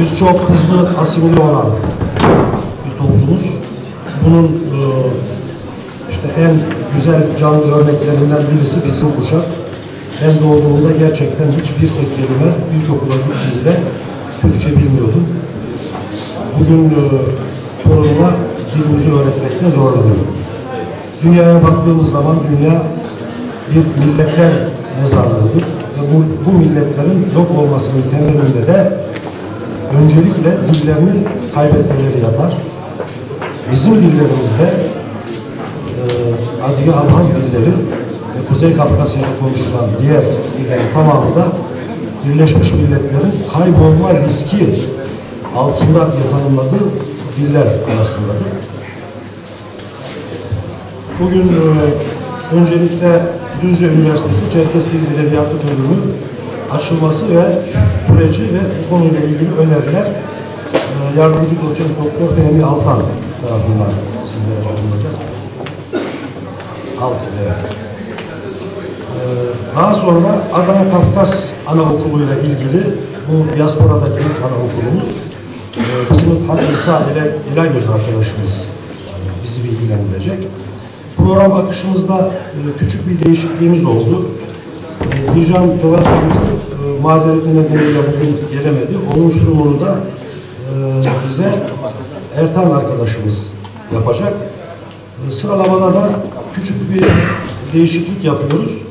Biz çok hızlı asimile olan bir toplumuz. Bunun işte en güzel canlı örneklerinden birisi bizim kuşak. Ben doğduğumda gerçekten hiçbir kelime ilkokula gittiğimde Türkçe bilmiyordum. Bugün torunuma dilimizi öğretmekte zorlanıyorum. Dünyaya baktığımız zaman dünya bir milletler mezarlığıdır. Ve bu milletlerin yok olmasının temelinde de öncelikle dillerini kaybetmeleri yatar. Bizim dillerimizde Adige Abhaz dilleri ve Kuzey Kafkasya'da konuşulan diğer dillerin tamamında Birleşmiş Milletler'in kaybolma riski altında tanımladığı diller arasındadır. Bugün öncelikle Düzce Üniversitesi Çerkez Dil Edebiyatı bölümü açılması ve süreci ve bu konuyla ilgili öneriler yardımcı doçent Doktor Fehmi Altan tarafından sizlere sunulacak. Daha sonra Adana Kafkas Anaokulu'yla ilgili bu diasporadaki ilk anaokulumuz bizim Hak İsa İlagöz arkadaşımız bizi bilgilendirecek. Program akışımızda küçük bir değişikliğimiz oldu. Dijan Döver Sonucu mazereti nedeniyle bugün gelemedi. Onun sunumunu da bize Ertan arkadaşımız yapacak. Sıralamada da küçük bir değişiklik yapıyoruz.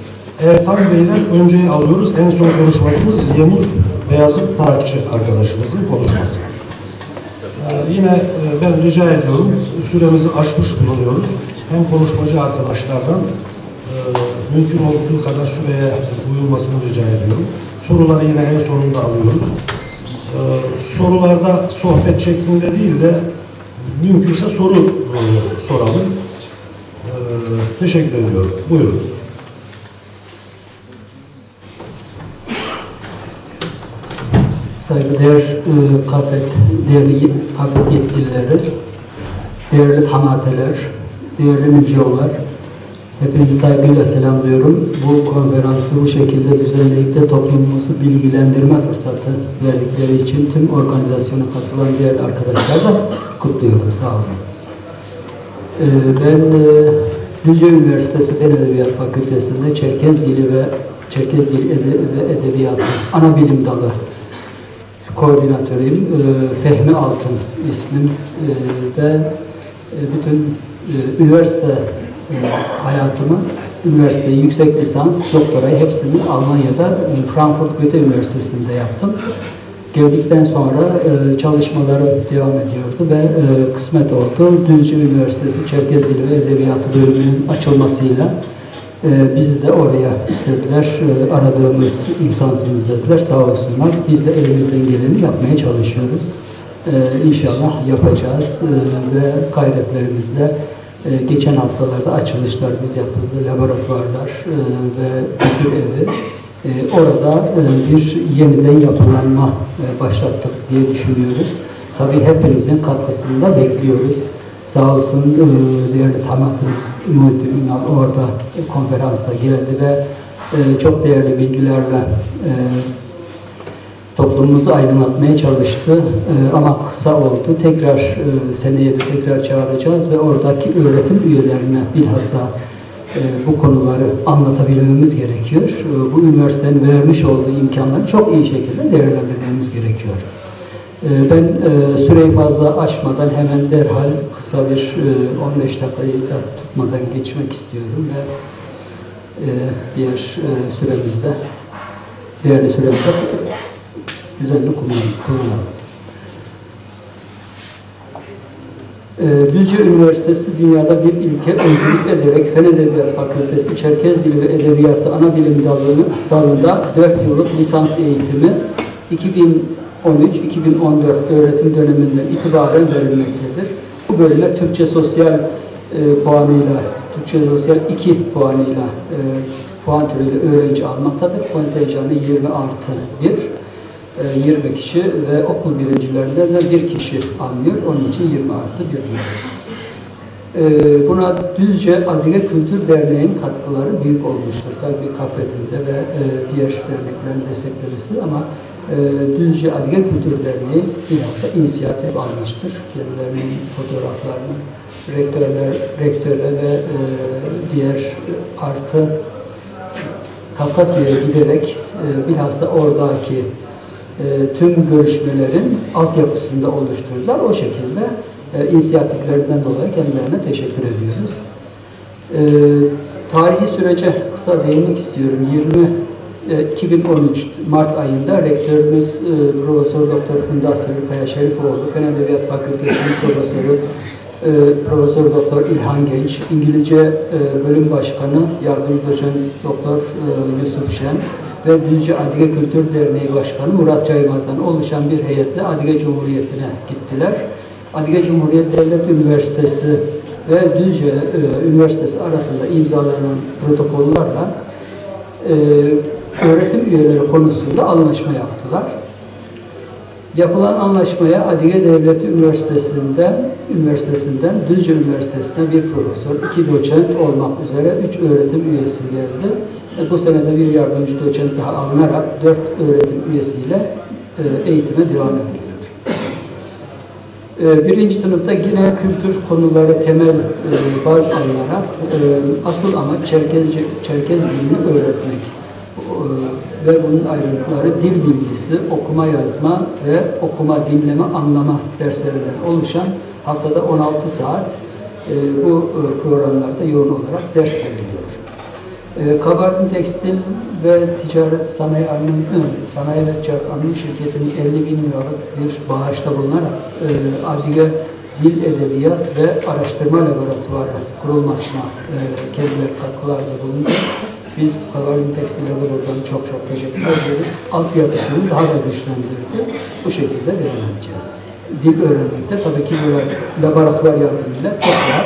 Ertan Bey'den önceyi alıyoruz. En son konuşmacımız Yemuz Beyazıt Tarıkçı arkadaşımızın konuşması. Yine ben rica ediyorum, süremizi aşmış bulunuyoruz. Hem konuşmacı arkadaşlardan mümkün olduğu kadar süreye uyulmasını rica ediyorum. Soruları yine en sonunda alıyoruz. Sorularda sohbet şeklinde değil de mümkünse soru soralım. Teşekkür ediyorum. Buyurun. Saygıdeğer değerli KAPET yetkilileri, değerli hamateler, değerli mücevler, hepinizi saygıyla selamlıyorum. Bu konferansı bu şekilde düzenleyip de toplumumuzu bilgilendirme fırsatı verdikleri için tüm organizasyona katılan diğer arkadaşlar da kutluyorum. Sağ olun. Ben Düzce Üniversitesi Fen Edebiyat Fakültesi'nde Çerkez Dili ve Edebiyatı ana bilim dalı koordinatörüyüm. Fehmi Altın ismim ve bütün üniversite hayatımı, üniversiteyi, yüksek lisans, doktorayı hepsini Almanya'da Frankfurt Goethe Üniversitesi'nde yaptım. Geldikten sonra çalışmalarım devam ediyordu ve kısmet oldu. Düzce Üniversitesi Çerkez Dili ve Edebiyatı bölümünün açılmasıyla bizi de oraya istediler. Aradığımız insansınız dediler. Sağ olsunlar. Biz de elimizden geleni yapmaya çalışıyoruz. İnşallah yapacağız ve gayretlerimizle geçen haftalarda açılışlarımız yapıldı. Laboratuvarlar ve kültür evi. Orada bir yeniden yapılanma başlattık diye düşünüyoruz. Tabii hepinizin katkısını da bekliyoruz. Sağ olsun değerli tamatımız Muhittin Ünal orada konferansa geldi ve çok değerli bilgilerle toplumumuzu aydınlatmaya çalıştı. Ama kısa oldu. Tekrar seneye de tekrar çağıracağız ve oradaki öğretim üyelerine bilhassa bu konuları anlatabilmemiz gerekiyor. Bu üniversitenin vermiş olduğu imkanları çok iyi şekilde değerlendirmemiz gerekiyor. Ben süreyi fazla aşmadan hemen derhal kısa bir 15 dakikayı da tutmadan geçmek istiyorum ve diğer süremizde, değerli süremizde düzenli kullanalım. Düzce Üniversitesi dünyada bir ilke öncülük ederek Fen Edebiyat Fakültesi Çerkez Dili ve Edebiyatı ana bilim dalında 4 yıllık lisans eğitimi 2013-2014 öğretim döneminden itibaren verilmektedir. Bu bölüme Türkçe Sosyal puanıyla, Türkçe Sosyal 2 puanıyla puan türüyle öğrenci almaktadır. Kontenjanı 20+1. 20 kişi ve okul birincilerinden de 1 kişi alınıyor. Onun için 20+1 diyoruz. Buna Düzce Adige Kültür Derneği'nin katkıları büyük olmuştur. Tabii KAPET'in de ve diğer derneklerin desteklemesi ama Düzce Adige Kültür Derneği bilhassa inisiyatif almıştır. Kendilerinin fotoğraflarını rektöre ve diğer artı Kafkasya'ya giderek bilhassa oradaki tüm görüşmelerin altyapısında oluşturdular. O şekilde inisiyatiflerinden dolayı kendilerine teşekkür ediyoruz. Tarihi sürece kısa değinmek istiyorum. 2013 Mart ayında rektörümüz Profesör Doktor Funda Sivrilkaya Şerifoğlu, Fen Edebiyat Fakültesi'nin profesörü Profesör Doktor İlhan Genç, İngilizce Bölüm Başkanı Yardımcı Doçent Doktor Yusuf Şen ve Düzce Adige Kültür Derneği Başkanı Murat Caymaz'dan oluşan bir heyetle Adige Cumhuriyeti'ne gittiler. Adige Cumhuriyet Devlet Üniversitesi ve Düzce Üniversitesi arasında imzalanan protokollarla öğretim üyeleri konusunda anlaşma yaptılar. Yapılan anlaşmaya Adige Devlet Üniversitesi'nden Düzce Üniversitesi'ne bir profesör, 2 doçent olmak üzere 3 öğretim üyesi geldi. Bu senede bir yardımcı doçent daha alınarak 4 öğretim üyesiyle eğitime devam ediliyor. Birinci sınıfta yine kültür konuları temel baz alınarak asıl amaç Çerkez dilini öğretmek ve bunun ayrıntıları dil bilgisi, okuma yazma ve okuma, dinleme, anlama derslerinden oluşan haftada 16 saat bu programlarda yoğun olarak ders veriliyor. Kabardin Tekstil ve Ticaret Sanayi ve Ticaret Anonim Şirketi'nin 50.000 liralık bir bağışta bulunarak Adige Dil, Edebiyat ve Araştırma Laboratuvarı kurulmasına kendileri katkılarda bulundu. Biz Kabardin Tekstil'e buradan çok teşekkür ediyoruz. Altyapısını daha da güçlendirdi. Bu şekilde devam edeceğiz. Dil öğrenmekte tabii ki böyle laboratuvar yardımıyla çok daha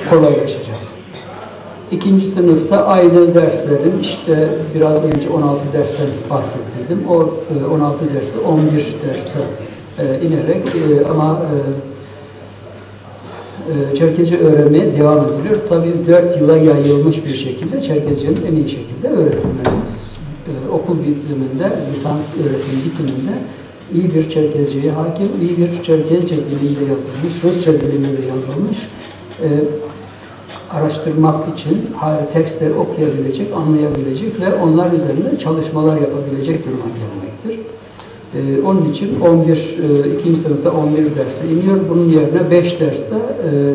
kolaylaşacak. İkinci sınıfta aynı derslerin işte biraz önce 16 dersten bahsettiydim. O 16 dersi 11 derse inerek ama Çerkezce öğrenmeye devam ediliyor. Tabii 4 yıla yayılmış bir şekilde Çerkezce'nin en iyi şekilde öğretilmesi. Okul bitiminde, lisans öğretim bitiminde iyi bir Çerkezce'ye hakim, iyi bir Çerkezce dilinde yazılmış, Rusça dilinde yazılmış, araştırmak için tekstleri okuyabilecek, anlayabilecek ve onlar üzerinde çalışmalar yapabilecek duruma gelmektir. Onun için 2. sınıfta 11 derse iniyor. Bunun yerine 5 derste,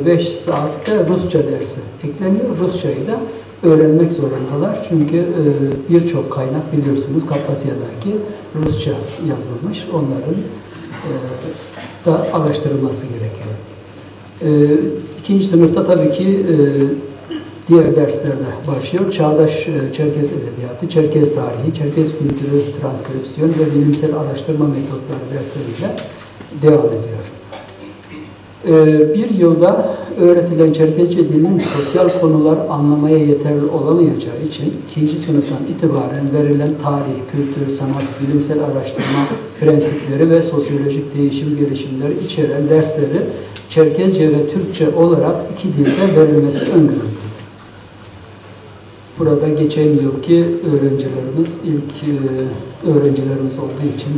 5 saatte Rusça dersi ekleniyor. Rusçayı da öğrenmek zorundalar. Çünkü birçok kaynak biliyorsunuz Kafkasya'daki Rusça yazılmış. Onların da araştırılması gerekiyor. 2. sınıfta tabii ki diğer derslerde başlıyor. Çağdaş Çerkez Edebiyatı, Çerkez Tarihi, Çerkez Kültürü, Transkripsiyon ve Bilimsel Araştırma Metotları dersleriyle devam ediyor. Bir yılda öğretilen Çerkezce dilinin sosyal konular anlamaya yeterli olamayacağı için 2. sınıftan itibaren verilen tarih, kültür, sanat, bilimsel araştırma prensipleri ve sosyolojik değişim gelişimleri içeren dersleri Çerkezce ve Türkçe olarak 2 dilde verilmesi öngörüldü. Burada geçen yılki öğrencilerimiz, ilk öğrencilerimiz olduğu için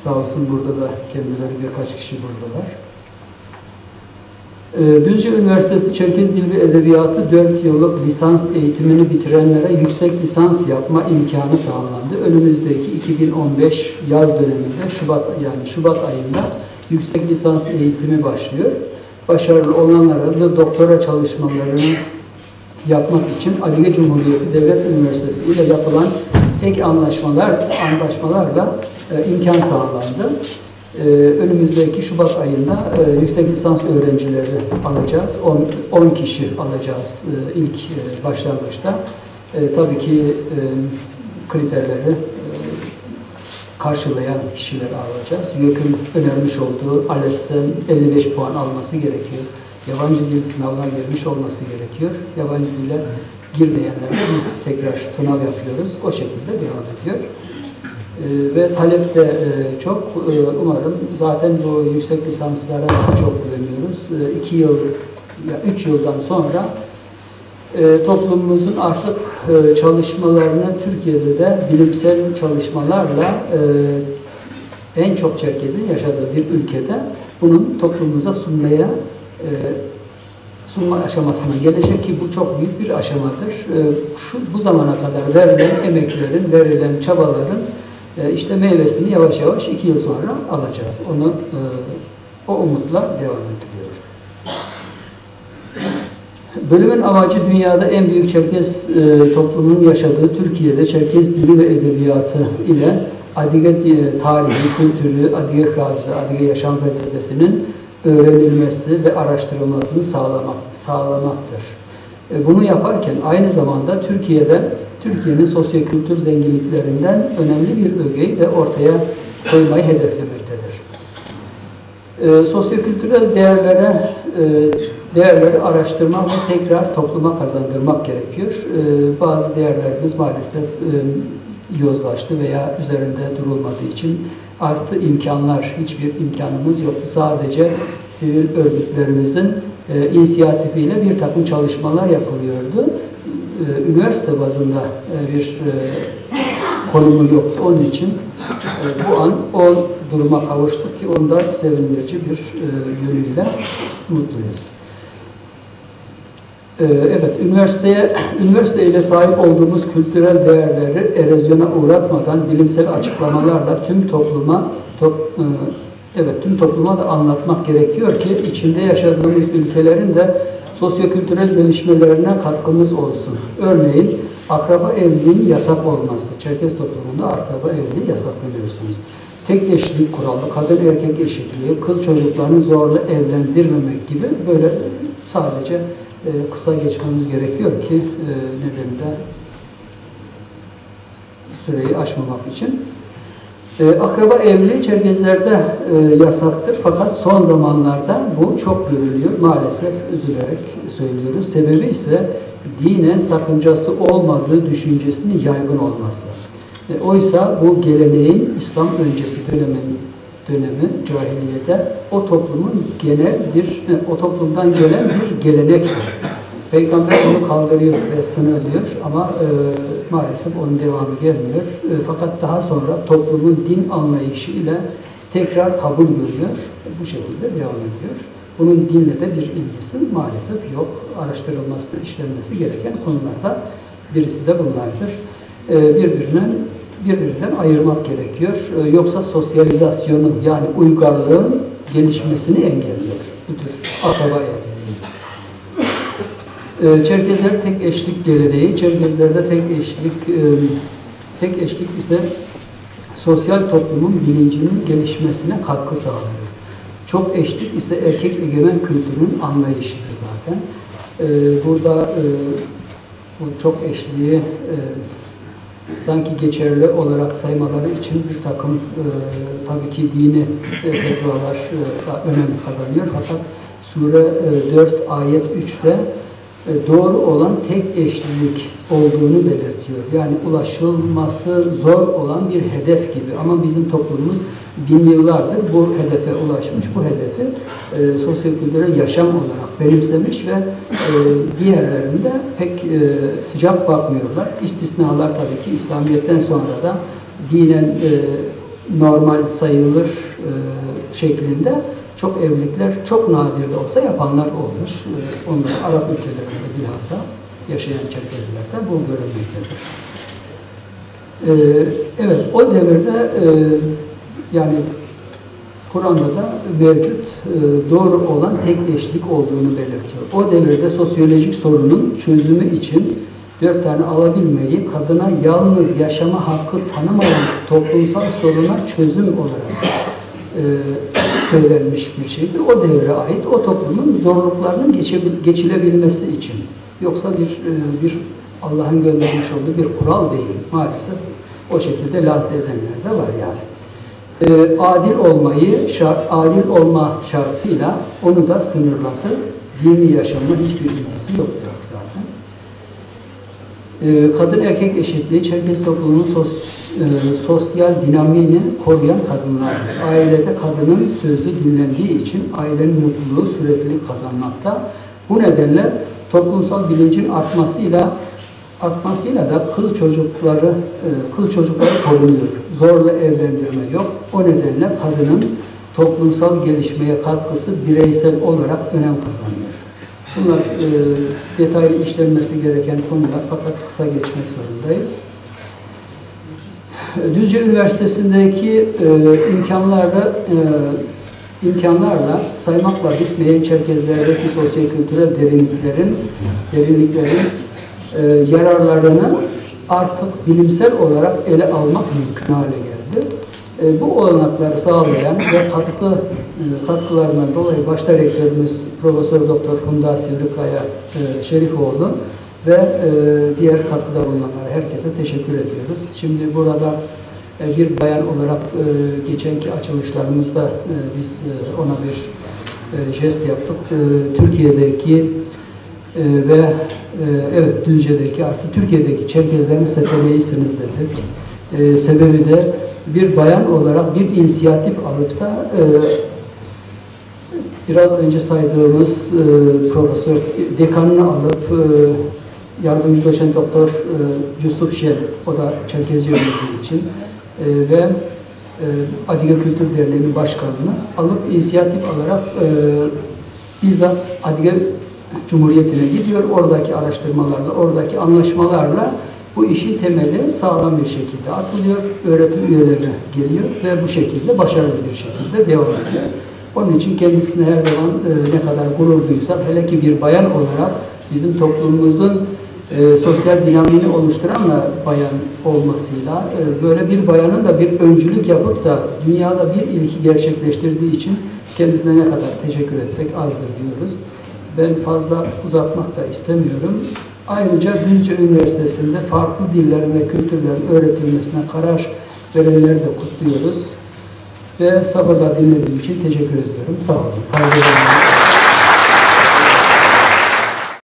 sağ olsun burada da kendileri birkaç kişi buradalar. Düzce Üniversitesi Çerkez Dil ve Edebiyatı 4 yıllık lisans eğitimini bitirenlere yüksek lisans yapma imkanı sağlandı. Önümüzdeki 2015 yaz döneminde Şubat ayında yüksek lisans eğitimi başlıyor. Başarılı olanlara da doktora çalışmalarını yapmak için Adige Cumhuriyeti Devlet Üniversitesi ile yapılan ek anlaşmalarla imkan sağlandı. Önümüzdeki Şubat ayında yüksek lisans öğrencileri alacağız. 10 kişi alacağız ilk başlangıçta. Tabii ki kriterleri karşılayan kişileri alacağız. YÖK'ün önermiş olduğu ALES'ten 55 puan alması gerekiyor. Yabancı dil sınavına girmiş olması gerekiyor. Yabancı dile girmeyenlere biz tekrar sınav yapıyoruz. O şekilde devam ediyor. Ve talep de çok. Umarım zaten bu yüksek lisanslara çok güveniyoruz. 3 yıldan sonra toplumumuzun artık çalışmalarını Türkiye'de de bilimsel çalışmalarla en çok Çerkez'in yaşadığı bir ülkede bunun toplumumuza sunma aşamasına gelecek ki bu çok büyük bir aşamadır. Bu zamana kadar verilen emeklerin, verilen çabaların işte meyvesini yavaş yavaş 2 yıl sonra alacağız. Onu o umutla devam ediyor. Bölümün amacı dünyada en büyük Çerkez toplumunun yaşadığı Türkiye'de Çerkez dili ve edebiyatı ile Adige tarihi, kültürü, Adige hafıza, Adige yaşam felsefesinin öğrenilmesi ve araştırılmasını sağlamaktır. Bunu yaparken aynı zamanda Türkiye'nin sosyokültür zenginliklerinden önemli bir ögeyi de ortaya koymayı hedeflemektedir. Sosyokültürel değerleri araştırma ve tekrar topluma kazandırmak gerekiyor. Bazı değerlerimiz maalesef yozlaştı veya üzerinde durulmadığı için artı imkanlar, hiçbir imkanımız yoktu. Sadece sivil örgütlerimizin inisiyatifiyle bir takım çalışmalar yapılıyordu. Üniversite bazında bir konumu yoktu. Onun için bu an o duruma kavuştuk ki onda sevindirici bir yönüyle mutluyuz. Evet, üniversite ile sahip olduğumuz kültürel değerleri erozyona uğratmadan bilimsel açıklamalarla tüm topluma da anlatmak gerekiyor ki içinde yaşadığımız ülkelerin de sosyokültürel gelişmelerine katkımız olsun. Örneğin akraba evliliğinin yasak olması. Çerkez toplumunda akraba evliliği yasak biliyorsunuz. Tek eşlik kuralı, kadın erkek eşitliği, kız çocuklarını zorla evlendirmemek gibi böyle sadece kısa geçmemiz gerekiyor ki nedeni de süreyi aşmamak için. Akraba evliliği Çerkezlerde yasaktır fakat son zamanlarda bu çok görülüyor. Maalesef üzülerek söylüyoruz. Sebebi ise dinen sakıncası olmadığı düşüncesinin yaygın olması. Oysa bu geleneğin İslam öncesi dönemi cahiliyede o toplumdan gelen bir gelenektir. Peygamber onu kaldırıyor ve sınırlıyor ama maalesef onun devamı gelmiyor. Fakat daha sonra toplumun din anlayışı ile tekrar kabul görüyor. Bu şekilde devam ediyor. Bunun dinle de bir ilgisi maalesef yok. Araştırılması, işlenmesi gereken konularda birisi de bunlardır. Birbirinden ayırmak gerekiyor. Yoksa sosyalizasyonu yani uygarlığın gelişmesini engelliyor. Bu tür akraba evliliği. Çerkezler tek eşlik geleneği. Çerkezlerde tek eşlik ise sosyal toplumun bilincinin gelişmesine katkı sağlıyor. Çok eşlik ise erkek egemen kültürün anlayışıdır zaten. Burada bu çok eşliği sanki geçerli olarak saymaları için bir takım tabii ki dini fetvalar da önem kazanıyor. Fakat Sure 4 ayet 3'te doğru olan tek eşlilik olduğunu belirtiyor. Yani ulaşılması zor olan bir hedef gibi. Ama bizim toplumumuz bin yıllardır bu hedefe ulaşmış. Bu hedefi sosyokültürel yaşam olarak benimsemiş ve diğerlerinde pek sıcak bakmıyorlar. İstisnalar tabii ki İslamiyet'ten sonra da dinen normal sayılır şeklinde çok evlilikler, çok nadir de olsa yapanlar olmuş. Onları Arap ülkelerinde bilhassa yaşayan Çerkezlerde bu görülmektedir. Evet, o devirde yani Kur'an'da da mevcut doğru olan tek eşlik olduğunu belirtiyor. O devirde sosyolojik sorunun çözümü için 4 tane alabilmeyi kadına yalnız yaşama hakkı tanımayan toplumsal soruna çözüm olarak söylenmiş bir şeydir. O devre ait, o toplumun zorluklarının geçilebilmesi için. Yoksa bir Allah'ın göndermiş olduğu bir kural değil. Maalesef o şekilde lanse edenler de var yani. Adil olma şartıyla onu da sınırladı. Dini yaşamla hiçbir ilgisi yoktur zaten. Kadın erkek eşitliği Çerkez toplumunun sosyal dinamiğini koruyan kadınlardır. Ailede kadının sözü dinlendiği için ailenin mutluluğu sürekli kazanmakta. Bu nedenle toplumsal bilincin artmasıyla artmasıyla da kız çocukları korunuyor. Zorla evlendirme yok. O nedenle kadının toplumsal gelişmeye katkısı bireysel olarak önem kazanıyor. Bunlar detaylı işlenmesi gereken konular, fakat kısa geçmek zorundayız. Düzce Üniversitesi'ndeki imkanlarla saymakla bitmeyen Çerkezlerdeki sosyo-kültürel derinliklerin yararlarını artık bilimsel olarak ele almak mümkün hale geldi. Bu olanakları sağlayan ve katkılarından dolayı başta rektörümüz Profesör Doktor Funda Sivrikaya Şerifoğlu ve diğer katkıda bulunanlara herkese teşekkür ediyoruz. Şimdi burada bir bayan olarak geçenki açılışlarımızda biz ona bir jest yaptık. Türkiye'deki ve evet Düzce'deki artık Türkiye'deki Çerkezlerin sefereysiniz dedik. Sebebi de bir bayan olarak bir inisiyatif alıp da biraz önce saydığımız profesör dekanını alıp yardımcı doçent doktor Yusuf Şen, o da Çerkezi yönettiği için ve Adige Kültür Derneği'nin başkanını alıp inisiyatif alarak bizzat Adige Cumhuriyeti'ne gidiyor. Oradaki araştırmalarla, oradaki anlaşmalarla bu işin temeli sağlam bir şekilde atılıyor. Öğretim üyelerine geliyor ve bu şekilde başarılı bir şekilde devam ediyor. Onun için kendisine her zaman ne kadar gurur duysak, hele ki bir bayan olarak bizim toplumumuzun sosyal dinamiğini oluşturan da bayan olmasıyla böyle bir bayanın da bir öncülük yapıp da dünyada bir ilki gerçekleştirdiği için kendisine ne kadar teşekkür etsek azdır diyoruz. Ben fazla uzatmak da istemiyorum. Ayrıca Düzce Üniversitesi'nde farklı dillerin ve kültürlerin öğretilmesine karar verenleri de kutluyoruz. Ve sabırla dinlediğim için teşekkür ediyorum. Sağ olun.